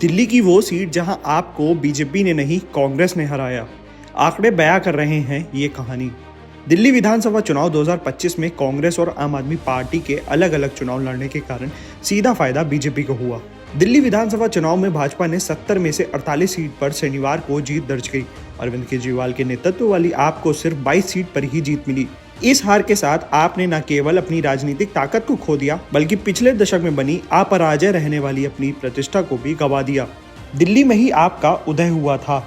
दिल्ली की वो सीट जहां आपको बीजेपी ने नहीं कांग्रेस ने हराया। आंकड़े बयां कर रहे हैं ये कहानी। दिल्ली विधानसभा चुनाव 2025 में कांग्रेस और आम आदमी पार्टी के अलग अलग चुनाव लड़ने के कारण सीधा फायदा बीजेपी को हुआ। दिल्ली विधानसभा चुनाव में भाजपा ने 70 में से 48 सीट पर शनिवार को जीत दर्ज की। अरविंद केजरीवाल के नेतृत्व वाली आप को सिर्फ 22 सीट पर ही जीत मिली। इस हार के साथ आपने न केवल अपनी राजनीतिक ताकत को खो दिया, बल्कि पिछले दशक में बनी अपराजय रहने वाली अपनी प्रतिष्ठा को भी गंवा दिया। दिल्ली में ही आपका उदय हुआ था,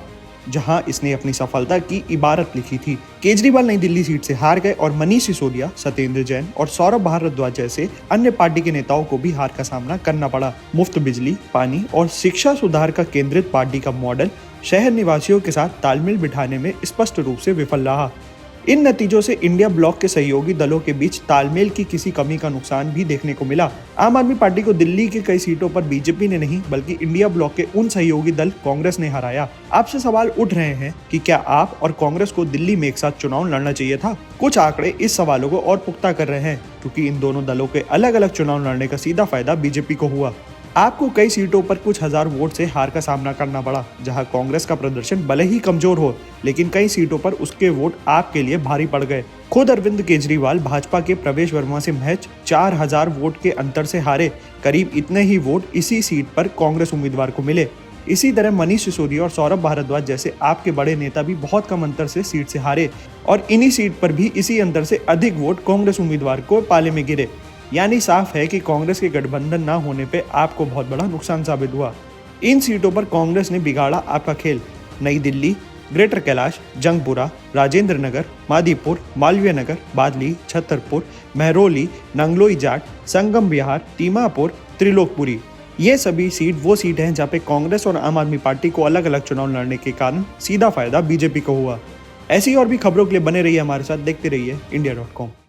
जहां इसने अपनी सफलता की इबारत लिखी थी। केजरीवाल नई दिल्ली सीट से हार गए और मनीष सिसोदिया, सत्येंद्र जैन और सौरभ भारद्वाज जैसे अन्य पार्टी के नेताओं को भी हार का सामना करना पड़ा। मुफ्त बिजली, पानी और शिक्षा सुधार का केंद्रित पार्टी का मॉडल शहर निवासियों के साथ तालमेल बिठाने में स्पष्ट रूप से विफल रहा। इन नतीजों से इंडिया ब्लॉक के सहयोगी दलों के बीच तालमेल की किसी कमी का नुकसान भी देखने को मिला। आम आदमी पार्टी को दिल्ली की कई सीटों पर बीजेपी ने नहीं, बल्कि इंडिया ब्लॉक के उन सहयोगी दल कांग्रेस ने हराया। आपसे सवाल उठ रहे हैं कि क्या आप और कांग्रेस को दिल्ली में एक साथ चुनाव लड़ना चाहिए था? कुछ आंकड़े इस सवालों को और पुख्ता कर रहे हैं, क्योंकि इन दोनों दलों के अलग अलग चुनाव लड़ने का सीधा फायदा बीजेपी को हुआ। आपको कई सीटों पर कुछ हजार वोट से हार का सामना करना पड़ा, जहां कांग्रेस का प्रदर्शन भले ही कमजोर हो, लेकिन कई सीटों पर उसके वोट आपके लिए भारी पड़ गए। खुद अरविंद केजरीवाल भाजपा के प्रवेश वर्मा से महज 4000 वोट के अंतर से हारे। करीब इतने ही वोट इसी सीट पर कांग्रेस उम्मीदवार को मिले। इसी तरह मनीष सिसोदिया और सौरभ भारद्वाज जैसे आपके बड़े नेता भी बहुत कम अंतर से सीट से हारे, और इन्हीं सीट पर भी इसी अंतर से अधिक वोट कांग्रेस उम्मीदवार को पाले में गिरे। यानी साफ है कि कांग्रेस के गठबंधन न होने पे आपको बहुत बड़ा नुकसान साबित हुआ। इन सीटों पर कांग्रेस ने बिगाड़ा आपका खेल। नई दिल्ली, ग्रेटर कैलाश, जंगपुरा, राजेंद्र नगर, मादीपुर, मालवीय नगर, बादली, छतरपुर, महरौली, नंगलोई जाट, संगम विहार, दीमापुर, त्रिलोकपुरी, ये सभी सीट वो सीट हैं जहाँ पे कांग्रेस और आम आदमी पार्टी को अलग अलग चुनाव लड़ने के कारण सीधा फायदा बीजेपी को हुआ। ऐसी और भी खबरों के लिए बने रहिए हमारे साथ, देखते रहिए India.com।